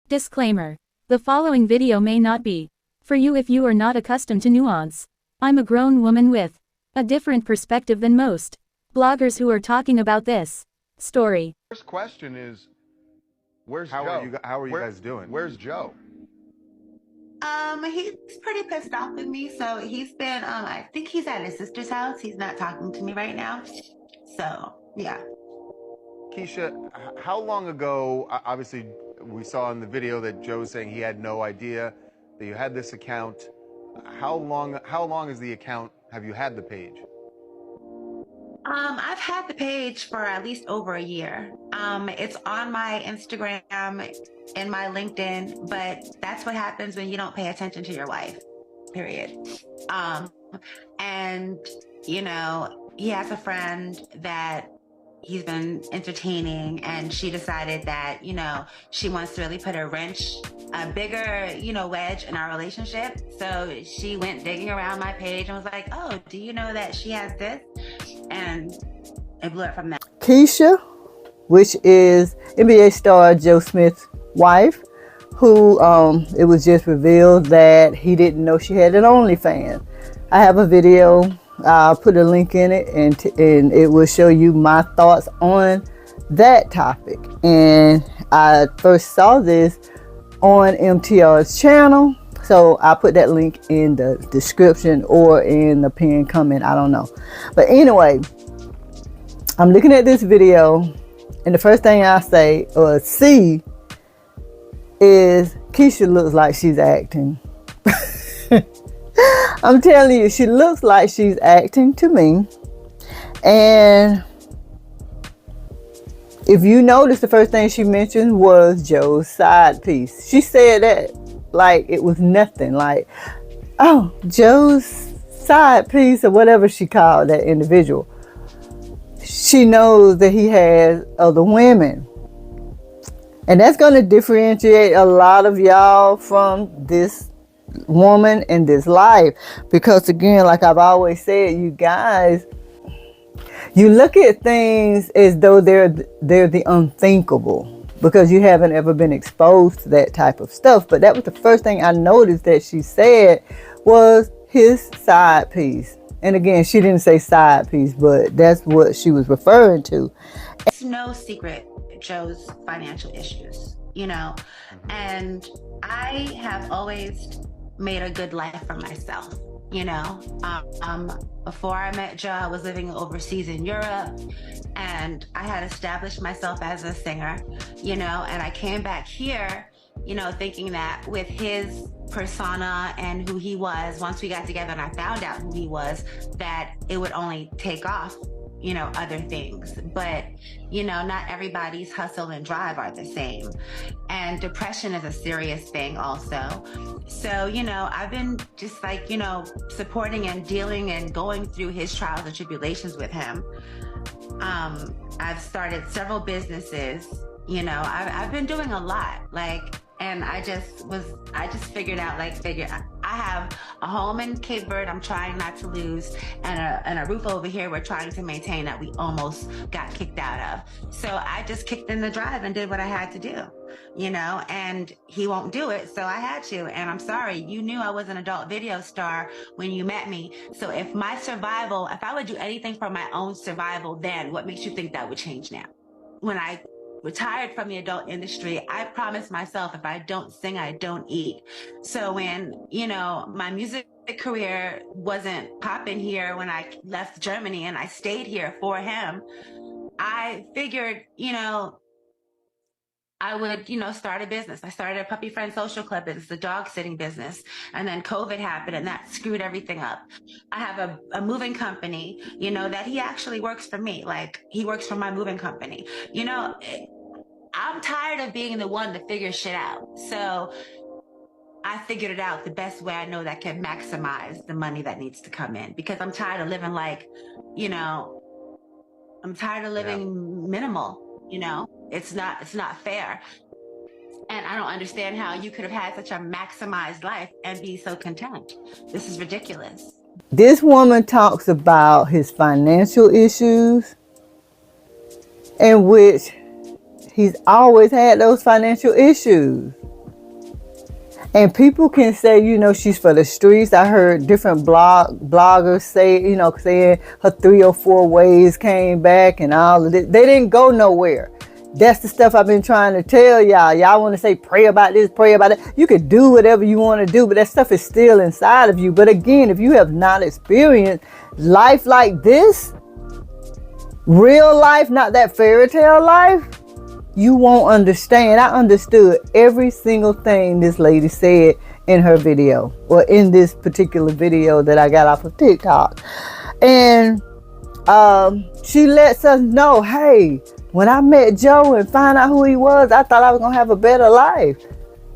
Disclaimer. The following video may not be for you if you are not accustomed to nuance. I'm a grown woman with a different perspective than most bloggers who are talking about this story. First question is, where's How Joe? are you guys doing? Where's Joe? He's pretty pissed off with me. So he's been, I think he's at his sister's house. He's not talking to me right now. So, yeah. Keisha, how long ago, obviously we saw in the video that Joe's saying he had no idea that you had this account. How long is the account, have you had the page? I've had the page for at least over a year. It's on my Instagram and my LinkedIn, but that's what happens when you don't pay attention to your wife, period. And, you know, he has a friend that he's been entertaining, and she decided that, you know, she wants to really put a bigger, you know, wedge in our relationship. So she went digging around my page and was like, oh, do you know that she has this? And it blew up from that. Keisha, which is NBA star Joe Smith's wife, who it was just revealed that he didn't know she had an OnlyFans. I have a video. I'll put a link in it, and it will show you my thoughts on that topic. And I first saw this on MTR's channel, so I'll put that link in the description or in the pinned comment. I don't know. But anyway, I'm looking at this video, and the first thing I say or see is Keisha looks like she's acting. I'm telling you, she looks like she's acting to me. And if you notice, the first thing she mentioned was Joe's side piece. She said that like it was nothing. Like, oh, Joe's side piece, or whatever she called that individual. She knows that he has other women. And that's going to differentiate a lot of y'all from this woman in this life, because again, like I've always said, you guys, you look at things as though they're the unthinkable, because you haven't ever been exposed to that type of stuff. But that was the first thing I noticed that she said was his side piece. And again, she didn't say side piece, but that's what she was referring to. It's no secret Joe's financial issues, you know, and I have always made a good life for myself, you know. Before I met Joe, I was living overseas in Europe, and I had established myself as a singer, you know, and I came back here, you know, thinking that with his persona and who he was, once we got together and I found out who he was, that it would only take off, you know, other things. But, you know, not everybody's hustle and drive are the same. And depression is a serious thing also. So, you know, I've been just like, you know, supporting and dealing and going through his trials and tribulations with him. I've started several businesses, you know, I've been doing a lot, like, and I just figured out, like, I have a home in Cape Verde I'm trying not to lose, and a roof over here we're trying to maintain that we almost got kicked out of. So I just kicked in the drive and did what I had to do, you know, and he won't do it, so I had to. And I'm sorry, you knew I was an adult video star when you met me. So if I would do anything for my own survival then, what makes you think that would change now? When I retired from the adult industry, I promised myself, if I don't sing, I don't eat. So when, you know, my music career wasn't popping here when I left Germany and I stayed here for him, I figured, you know, I would, you know, start a business. I started a puppy friend social club business, a dog sitting business. And then COVID happened and that screwed everything up. I have a moving company, you know, that he actually works for me. Like, he works for my moving company. You know, I'm tired of being the one to figure shit out. So I figured it out the best way I know that can maximize the money that needs to come in, because I'm tired of living like, you know, I'm tired of living minimal, you know. It's not fair. And I don't understand how you could have had such a maximized life and be so content. This is ridiculous. This woman talks about his financial issues, in which he's always had those financial issues. And people can say, you know, she's for the streets. I heard different bloggers say, you know, saying her 3 or 4 ways came back and all of it. They didn't go nowhere. That's the stuff I've been trying to tell y'all. Y'all want to say, pray about this, pray about it. You can do whatever you want to do, but that stuff is still inside of you. But again, if you have not experienced life like this, real life, not that fairy tale life, you won't understand. I understood every single thing this lady said in her video, or in this particular video that I got off of TikTok. And she lets us know, hey, when I met Joe and found out who he was, I thought I was going to have a better life.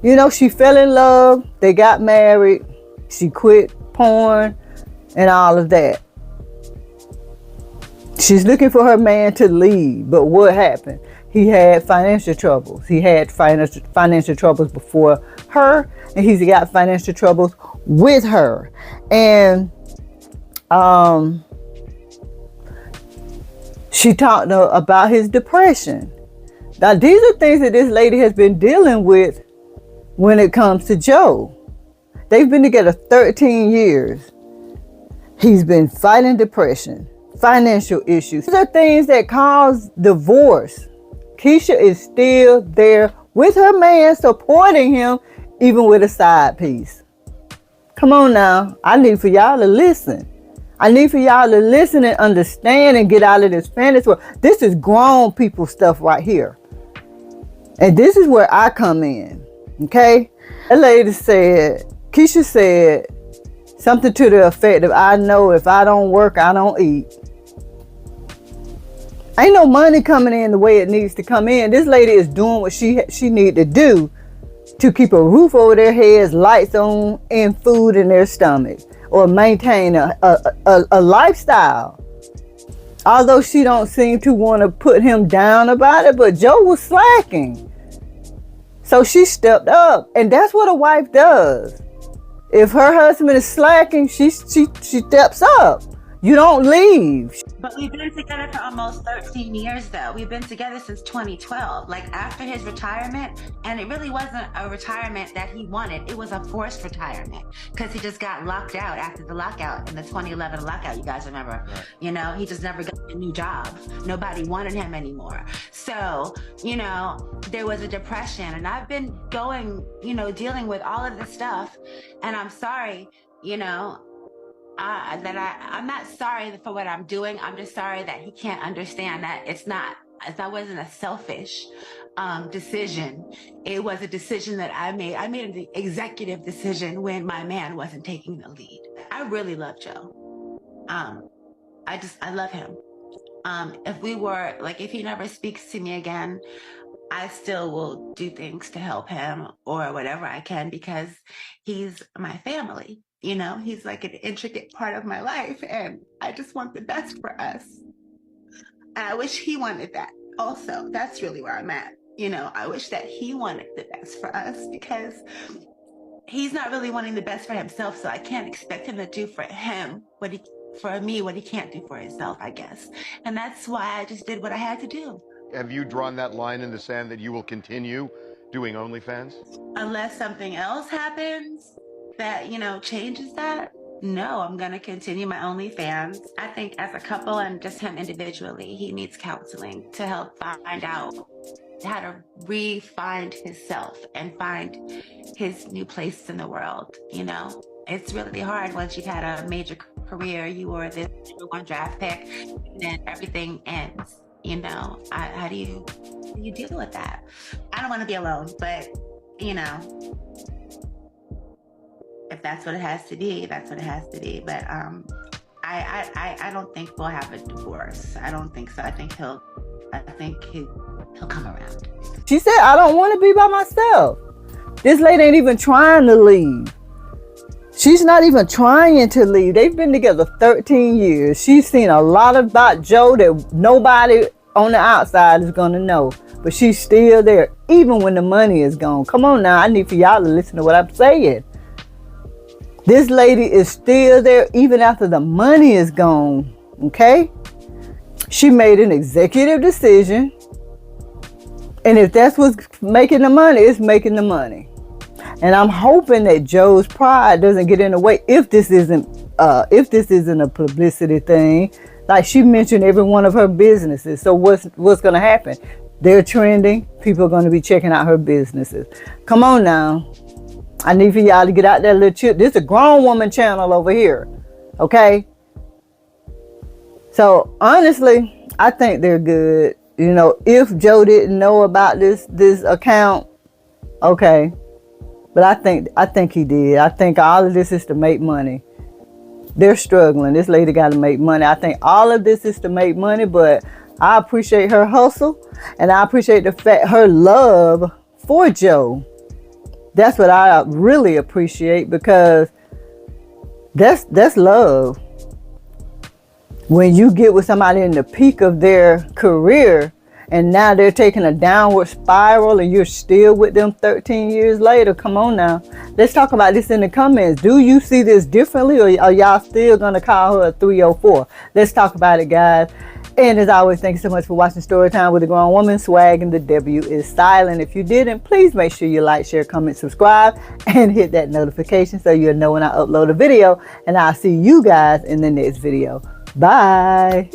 You know, she fell in love. They got married. She quit porn and all of that. She's looking for her man to leave. But what happened? He had financial troubles. He had financial troubles before her, and he's got financial troubles with her. And she talked about his depression. Now, these are things that this lady has been dealing with when it comes to Joe. They've been together 13 years. He's been fighting depression, financial issues. These are things that cause divorce. Keisha is still there with her man, supporting him, even with a side piece. Come on now. I need for y'all to listen. I need for y'all to listen and understand and get out of this fantasy world. This is grown people stuff right here. And this is where I come in. Okay? That lady said, Keisha said something to the effect of, I know if I don't work, I don't eat. Ain't no money coming in the way it needs to come in. This lady is doing what she need to do to keep a roof over their heads, lights on, and food in their stomach, or maintain a lifestyle. Although she don't seem to want to put him down about it, but Joe was slacking. So she stepped up, and that's what a wife does. If her husband is slacking, she steps up. You don't leave. But we've been together for almost 13 years, though. We've been together since 2012, like after his retirement. And it really wasn't a retirement that he wanted. It was a forced retirement because he just got locked out after the lockout in the 2011 lockout. You guys remember? Right. You know, he just never got a new job. Nobody wanted him anymore. So, you know, there was a depression. And I've been going, you know, dealing with all of this stuff. And I'm sorry, you know, I'm not sorry for what I'm doing. I'm just sorry that he can't understand that that wasn't a selfish decision. It was a decision that I made. I made an executive decision when my man wasn't taking the lead. I really love Joe. I love him. If he never speaks to me again, I still will do things to help him or whatever I can because he's my family. You know, he's like an intricate part of my life, and I just want the best for us. And I wish he wanted that also. That's really where I'm at. You know, I wish that he wanted the best for us because he's not really wanting the best for himself, so I can't expect him to do for me what he can't do for himself, I guess. And that's why I just did what I had to do. Have you drawn that line in the sand that you will continue doing OnlyFans? Unless something else happens that, you know, changes that, no, I'm going to continue my OnlyFans. I think as a couple and just him individually, he needs counseling to help find out how to re-find himself and find his new place in the world. You know, it's really hard once you've had a major career, you were this #1 draft pick, and then everything ends. You know, how do you deal with that? I don't want to be alone, but, you know, if that's what it has to be, that's what it has to be. But I don't think we'll have a divorce. I don't think so. I think he'll come around. She said, I don't want to be by myself. This lady ain't even trying to leave. She's not even trying to leave. They've been together 13 years. She's seen a lot about Joe that nobody on the outside is going to know. But she's still there, even when the money is gone. Come on now. I need for y'all to listen to what I'm saying. This lady is still there even after the money is gone, okay? She made an executive decision. And if that's what's making the money, it's making the money. And I'm hoping that Joe's pride doesn't get in the way if this isn't a publicity thing. Like she mentioned every one of her businesses. So what's going to happen? They're trending. People are going to be checking out her businesses. Come on now. I need for y'all to get out that little chip. This is a grown woman channel over here. Okay? So honestly, I think they're good. You know, if Joe didn't know about this account, okay. But I think he did. I think all of this is to make money. They're struggling. This lady got to make money. I think all of this is to make money, but I appreciate her hustle, and I appreciate the fact her love for Joe. That's what I really appreciate, because that's love. When you get with somebody in the peak of their career and now they're taking a downward spiral and you're still with them 13 years later, come on now. Let's talk about this in the comments. Do you see this differently, or are y'all still going to call her a 304? Let's talk about it, guys. And as always, thank you so much for watching Storytime with a Grown Woman. Swag and the W is silent. If you didn't, please make sure you like, share, comment, subscribe, and hit that notification so you'll know when I upload a video. And I'll see you guys in the next video. Bye.